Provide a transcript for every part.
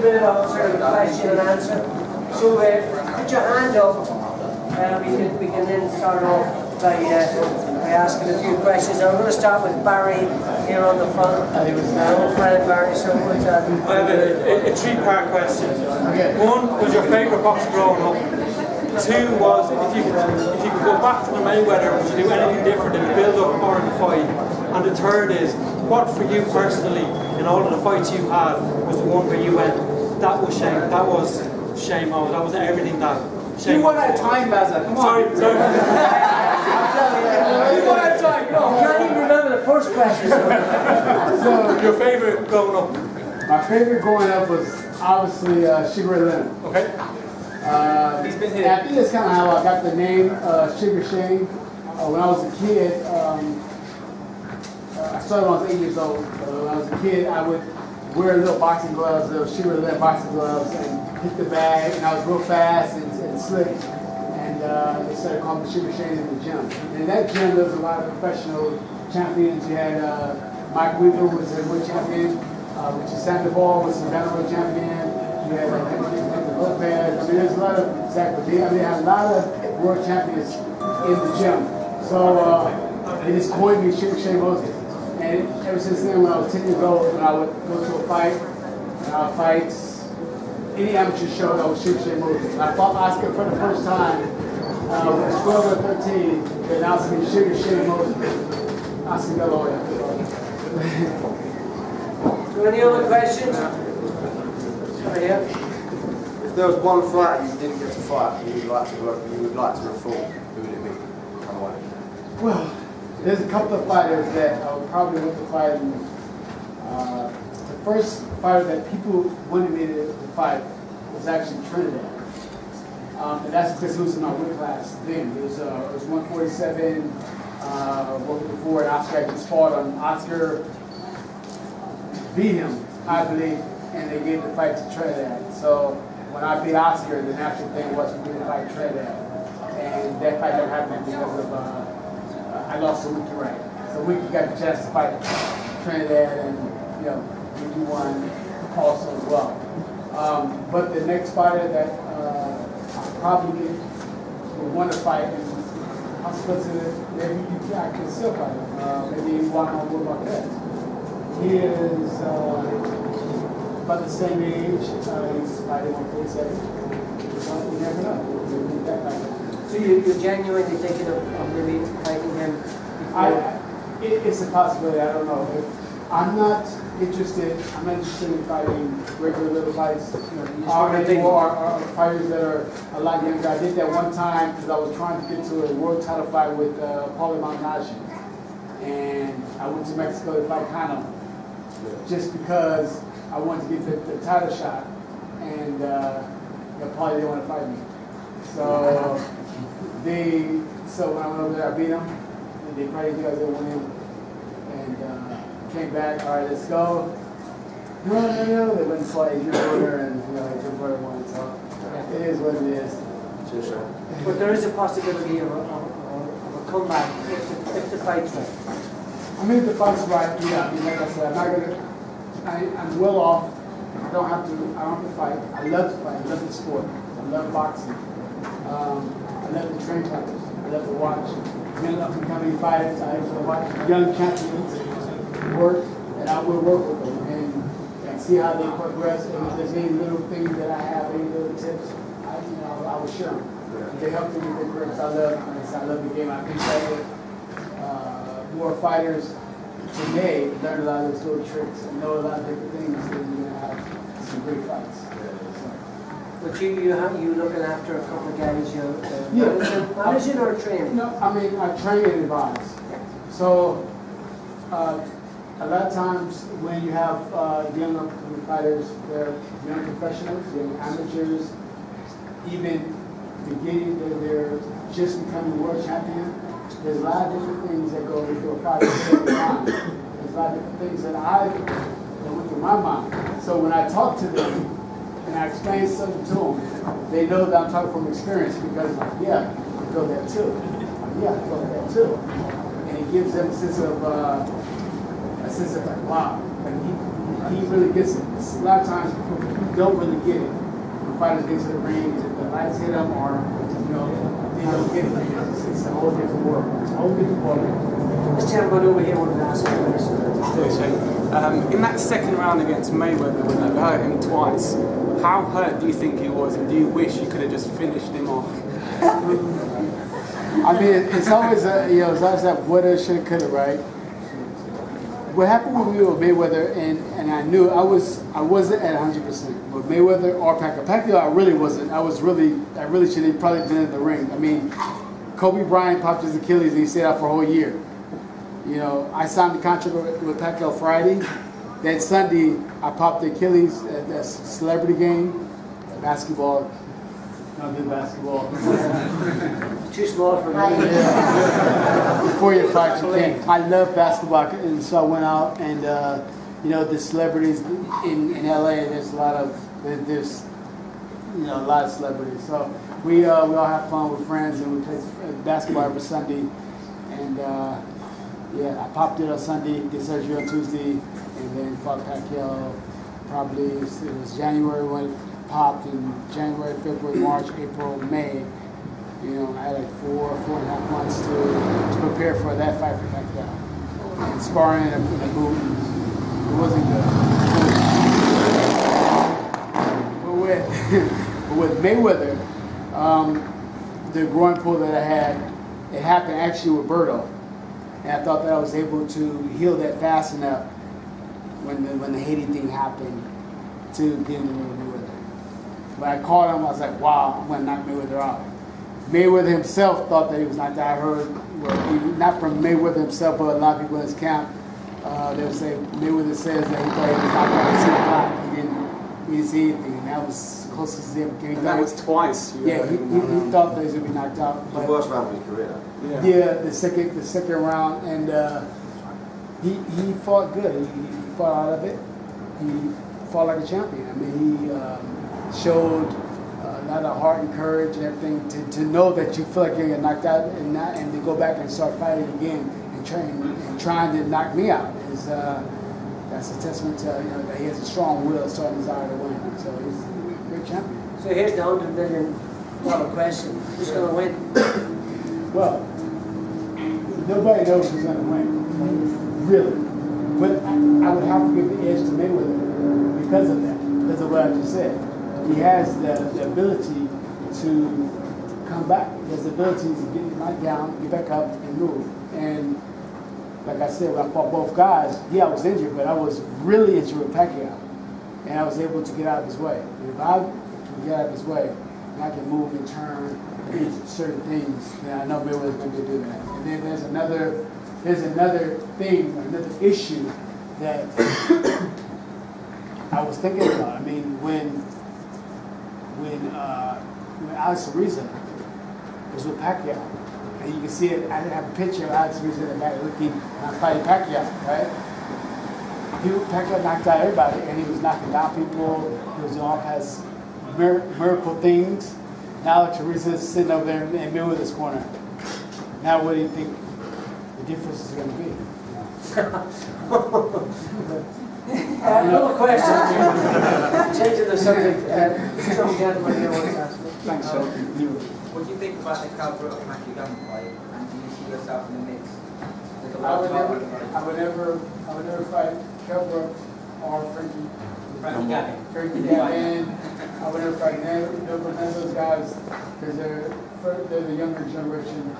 bit of sort of question and answer. So put your hand up. We can then start off by asking a few questions. I'm going to start with Barry here on the front. My old friend Barry. So what's that? I have a three-part question. Okay. One was your favourite boxer growing up. Two was if you could go back to the Mayweather, would you do anything different in the build-up or in the fight? And the third is, what for you personally, in all of the fights you had, was the one where you went, that was shame, that was everything that shame. You run out of time, Baza. Come on. Sorry. You run out of time. Go on. I can't even remember the first question. So your favourite growing up? My favorite growing up was obviously Sugar Ray Leonard. Okay. He's been here. I think that's kind of how I got the name Sugar Shane. When I was a kid, I started when I was 8 years old. When I was a kid, I would wear little boxing gloves, little Sugar Ray Leonard boxing gloves, and hit the bag, and I was real fast and slick. And they started calling me Sugar Shane in the gym. And in that gym, there was a lot of professional champions. You had Mike Weaver was a world champion, Richard Sandoval was a Bantamweight champion. You had Lopez. I mean, there's a lot of they had a lot of world champions in the gym. So they just coined me Sugar Shane Mosley. And ever since then, when I was 10 years old, when I would go to a fight, and I would fight any amateur show, I would Sugar Shane Mosley. When I fought Oscar for the first time, when I was 12 or 13, they announced me Sugar Shane Mosley. Oscar De La Hoya. So any other questions? Right here. If there was one fighter you didn't get to fight, and you would like to reform, who would it be? And why? Well, there's a couple of fighters that I would probably want to fight. The first fighter that people wanted me to fight was actually Trinidad. And that's because he was in my weight class then. It was 147, 154, and Oscar had just fought on. Oscar beat him, I believe, and they gave the fight to Trinidad. So when I beat Oscar, the natural thing was for me to fight Trinidad. And that fight never happened because of I lost to Wiki Wright. So Wiki got the chance to fight Trinidad, and Wiki won also as well. But the next fighter that I probably would want to fight, and I'm supposed to maybe I can still fight him. Maybe Juan Marquez. He is about the same age. He's fighting 147. You never know. So you're genuinely thinking of maybe fighting him before? It's a possibility. I don't know. I'm not interested. I'm not interested in fighting regular little fights. Or fighters that are a lot younger. I did that one time because I was trying to get to a world title fight with Paulie Malignaggi, and I went to Mexico to fight Cano, just because I wanted to get the title shot, and Paulie didn't want to fight me. So when I went over there, I beat them. And they probably knew I was going to win. And came back, all right, let's go. No, they went and fought Adrian Broner, and Adrian Broner won. So it is what it is. But there is a possibility of a comeback if the fight's right. I mean, if the fight's right, yeah. I mean, like I said, I'm not gonna. I'm well off. I don't have to fight. I love to fight. I love the sport. I love boxing. I love to train fighters. I love to watch young up-and-coming fighters. I love to watch young champions work, and I will work with them and see how they progress. And if there's any little things that I have, any little tips, I will share them. They help them with their careers. I love the game. I think that more fighters today learn a lot of those little tricks and know a lot of different things, then you're going to have some great fights. But you looking after a couple of guys, managing or training? No, I mean, I train and advise. So a lot of times when you have young up-and-coming fighters, they're young professionals, young amateurs, even beginning, they're just becoming world champion. There's a lot of different things that go into a fighter's mind. There's a lot of different things that went through my mind. So when I talk to them and I explain something to them, they know that I'm talking from experience because, yeah, I feel that too. Yeah, I feel that too. And it gives them a sense of like, wow, like he really gets it. A lot of times people don't really get it. When fighters get to the ring, the lights hit them, or they don't get it. It's a whole different world. It's a whole different world. This gentleman over here wanted to ask you a question. In that second round against Mayweather, when they hurt him twice, how hurt do you think he was, and do you wish you could have just finished him off? I mean, it's always it's always that woulda, shoulda, coulda, right? What happened with me with Mayweather, and I knew I wasn't at 100% with Mayweather or Pacquiao. Pacquiao, I really wasn't. I really should have probably been in the ring. I mean, Kobe Bryant popped his Achilles and he stayed out for a whole year. I signed the contract with Pacquiao Friday. That Sunday, I popped the Achilles at that celebrity game, basketball. I did basketball. Too small for me. Before your fight, you can. I love basketball, and so I went out and the celebrities in LA. There's a lot of a lot of celebrities. So we all have fun with friends, and we play basketball every Sunday. And I popped it on Sunday, did surgery on Tuesday, and then fought Pacquiao. Probably it was January when it popped, in January, February, March, April, May. I had like 4.5 months to prepare for that fight for Pacquiao. And sparring in a boot, it wasn't good. But with Mayweather, the groin pull that I had, it happened actually with Berto. And I thought that I was able to heal that fast enough when the Haiti thing happened to get into Mayweather. But I called him, I was like, wow, I'm going to knock Mayweather out. Mayweather himself thought that he was knocked out. I heard, not from Mayweather himself, but a lot of people in his camp, they would say, Mayweather says that he thought he was knocked out at 2 o'clock. He didn't see anything, and that was close as he ever came. That was twice. Yeah, he thought that he was going to be knocked out. The worst round of his career. Yeah, the second round, and he fought good. He fought out of it. He fought like a champion. I mean, he showed a lot of heart and courage and everything to know that you feel like you're gonna get knocked out and to go back and start fighting again and trying to knock me out is that's a testament to that he has a strong will, a strong desire to win. So he's a great champion. So here's the $100 million question. Who's going to win? Well, nobody knows who's going to win, really. But I would have to give the edge to Mayweather because of that, because of what I just said. He has the ability to come back. He has the ability to get knocked down, get back up, and move. And like I said, when I fought both guys, I was injured, but I was really injured with Pacquiao. And I was able to get out of his way. And if I can get out of his way, and I can move and turn and do certain things, then I know Mayweather's going to do that. And then there's another thing, another issue that I was thinking about. I mean, when Alex Ariza was with Pacquiao, and you can see it, I have a picture of Alex Ariza in the back looking, fighting Pacquiao, right? Pacquiao knocked out everybody, and he was knocking down people. He was doing all kinds of miracle things. Now Alex Ariza is sitting over there in Mayweather's corner. Now, what do you think the difference is going to be? Another question. Changing the subject. Some gentleman here wants to ask me. Thanks, Sean. What do you think about the Cowbrook McGuigans fight? And do you see yourself in the mix? I would never fight Cowbrook or Frankie Gavin. I would never fight none of those guys because they're the younger generation.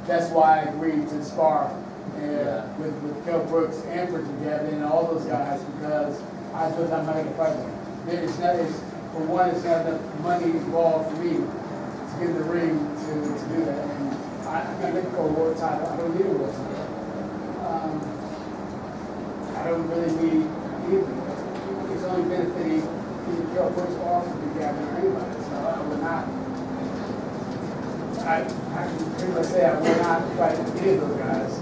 That's why I agreed to spar with Kell Brooks and Frankie Gavin and all those guys because I feel I'm not going to fight them. For one, it's not enough money involved for me to get in the ring to do that. And I'm not looking for a world title. I don't need a world title. I don't really need either. It's only benefiting either Kell Brooks or Frankie Gavin or anybody. So I would not. I can pretty much say I will not fight any of those guys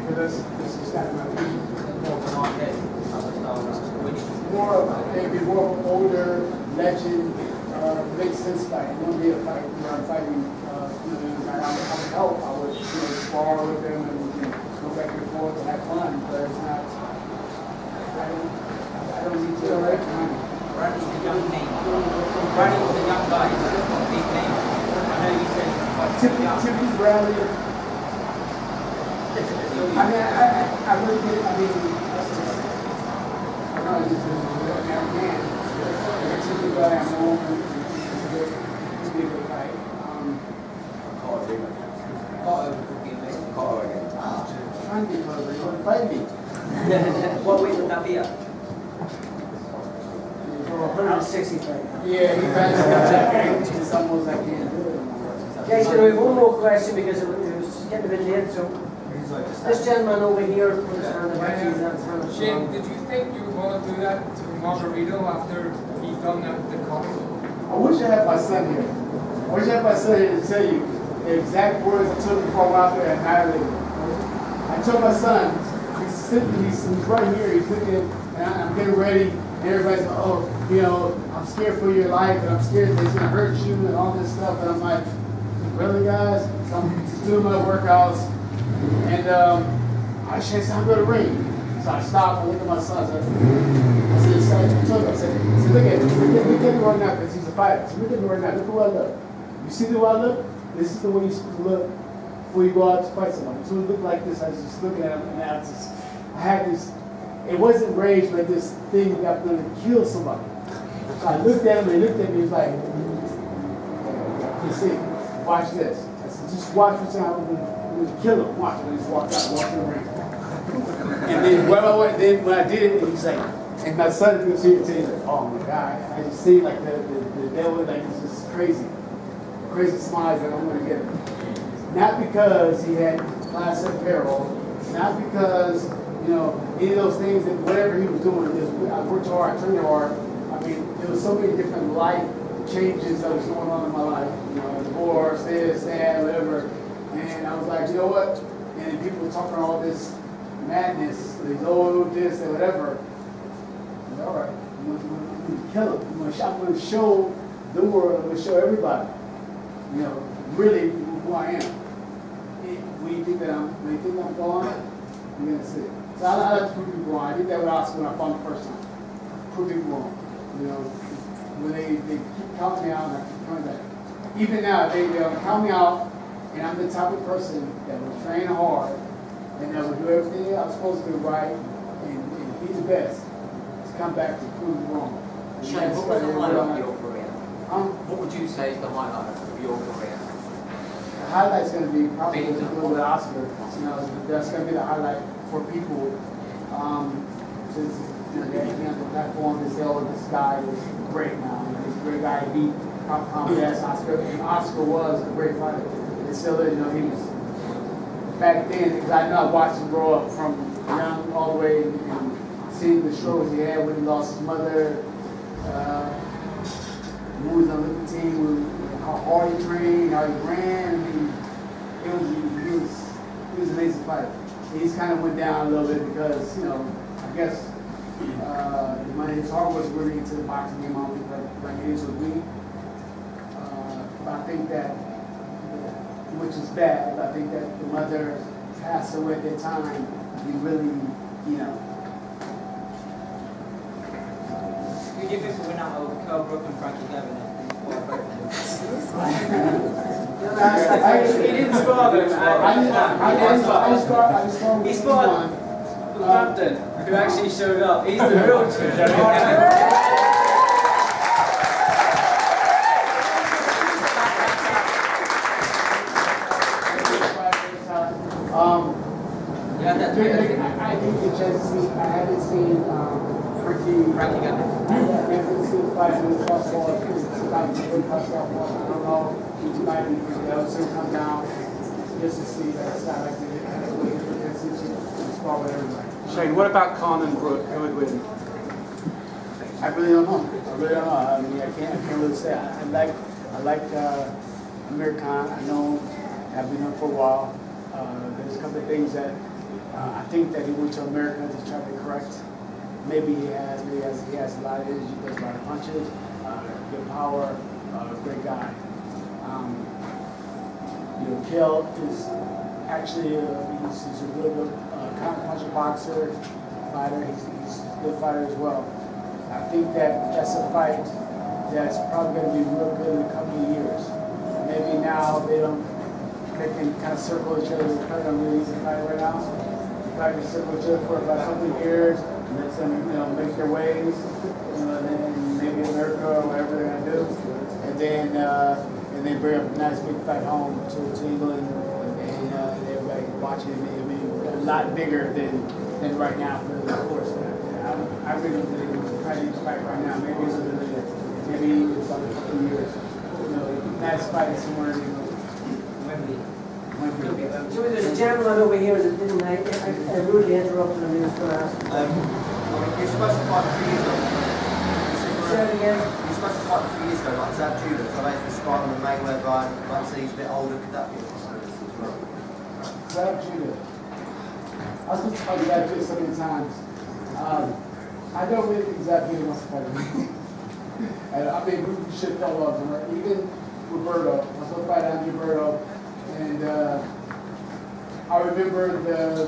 because this is not my opinion. It'd be more of an older legend, makes sense fight. It wouldn't be a fight where I'm fighting. I would help. I would spar with them and go back and forth and have fun. But it's not. Bradley's the young name. Bradley was a young guy, big name. I know you said he's quite young. Timothy Bradley. I mean, I really did. I mean, that's just. I know it's just a man. Timothy Bradley, I'm home. It's a good fight. Trying to get close, but you want to fight me. What weight would that be at? 165. Yeah, he passed it's almost like he can't do it. Jason, we have one more question because it was getting a bit late, so this gentleman over here put his hand up. Shane, did you think you were going to do that to Margarito after he's done that with the cutting? I wish I had my son here. I wish I had my son here to tell you the exact words I took before I went out there and annihilated him. I told my son, he's right here, he's looking, and I'm getting ready, and everybody's like, oh, you know, I'm scared for your life, and I'm scared that it's going to hurt you, and all this stuff, and I'm like, really, guys? So I'm just doing my workouts, and I said, I'm going to ring. So I stopped, and looked at my son, I said, look at me right now, because he's a fighter. So look at me right now, look at the way I look. You see the way I look? This is the way you're supposed to look before you go out to fight somebody. So it looked like this. I was just looking at him, and I had this, it wasn't rage, but this thing that I'm going to kill somebody. So I looked at him, and he looked at me, he was like, you see, watch this. I said, just watch what's happening. I'm going to kill him. Watch. And I just walked out, walked in the ring. And then when I did it, he's like, and my son could see it, and he's like, oh my God. I just see like the devil, like it's just crazy. Crazy smiles that I'm going to get him. Not because he had class at apparel, not because, you know, any of those things that whatever he was doing, I worked hard, I trained hard. I mean, there was so many different life changes that was going on in my life. You know, divorce, this, that, whatever. And I was like, you know what? And people were talking all this madness, these old this and whatever. I said, all right, I'm going to kill him. I'm going to show the world, I'm going to show everybody, you know, really who I am. When you think I'm gone, you're going to see it. So I like to prove people wrong. I did that with Oscar when I fought him the first time. Prove people wrong. You know, when they keep counting me out and I keep coming back. Even now, they count me out, and I'm the type of person that will train hard and that will do everything I'm supposed to do right and be the best to come back to prove you wrong. Shane, what was the highlight of your career? What would you say is the highlight of your career? The highlight's going to be probably with Oscar. You know, that's going to be the highlight for people. Since you know, they're on the platform to say, oh, this guy is great now. He's a great guy. He beat yes, Oscar. Oscar was a great fighter. And still, you know, he was back then, because I know I watched him grow up from young all the way and seeing the struggles he had when he lost his mother, when he was on the team, how hard he trained, how he ran. I mean, he was an amazing fighter. He's kind of went down a little bit because, you know, I guess his heart was really into the boxing game. I don't think like it is with me. But I think that, which is bad, but I think that the mother passed away at that time. He really, you know. Who do you think will win out of Kell Brook and Frankie Gavin? He didn't spar them. He sparred London, who actually showed up. He's the real champion. I didn't get a chance to see. I haven't seen Frankie Gavin. I haven't seen the fight in the softball. I don't know. He might be come down just to see that side. I can wait for this to spar with everybody. Shane, what about Khan and Brook? Who would win? I really don't know. I mean, I can't really say. I like Amir Khan. I know. I've been here for a while. There's a couple of things that I think that he went to America to try to correct. Maybe he has a lot of energy, does a lot of punches, good power, great guy. You know, Kell is actually he's a good counter puncher boxer, fighter. He's a good fighter as well. think that that's a fight that's probably going to be real good in a couple of years. Maybe now they can kind of circle each other. It's probably not really easy fight right now. They probably can circle each other for about a couple of years, and let them, make their ways, then maybe America or whatever they're going to do, and then bring up a nice big fight home to England, and everybody watching it. I mean, a lot bigger than right now for the force. I really think probably need to fight right now. Maybe it's about a couple of years. Nice fight somewhere. Wembley. So there's a gentleman over here that didn't. I rudely interrupted him. He was going to ask. You're supposed to fight 3 years ago. Say it again. You're supposed to fight 3 years ago, like Zab Judah. So they've been sparring with Mayweather guy. Like I say, he's a bit older. Could that be a possibility as well? Zab Judah. I was supposed to fight Zab Judah so many times. I don't really think Zab Judah wants to fight me. And I mean, we should follow up. Even Roberto. I was supposed to fight Andre Roberto. And I remember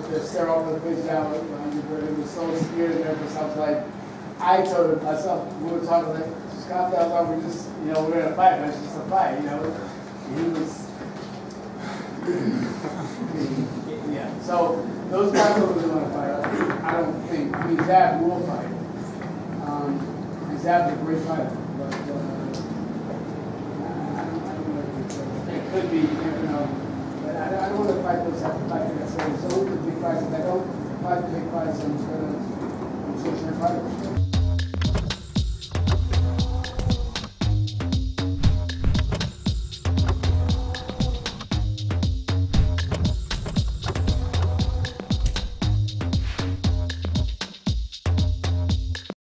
the stare off the face down with Andre Roberto. He was so scared and everything. So I was like, I told him myself, we were talking like, Scott, that was we're just, we're going to fight. It's just a fight, And he was, yeah. So those guys are going to fight. I don't think. I mean, Zab will fight. And Zab's a great fighter. But I don't know. It could be, you never know. But I don't want to fight those type of fights. So the big fights, if I don't fight the big fights, I'm just going to switch your fighter.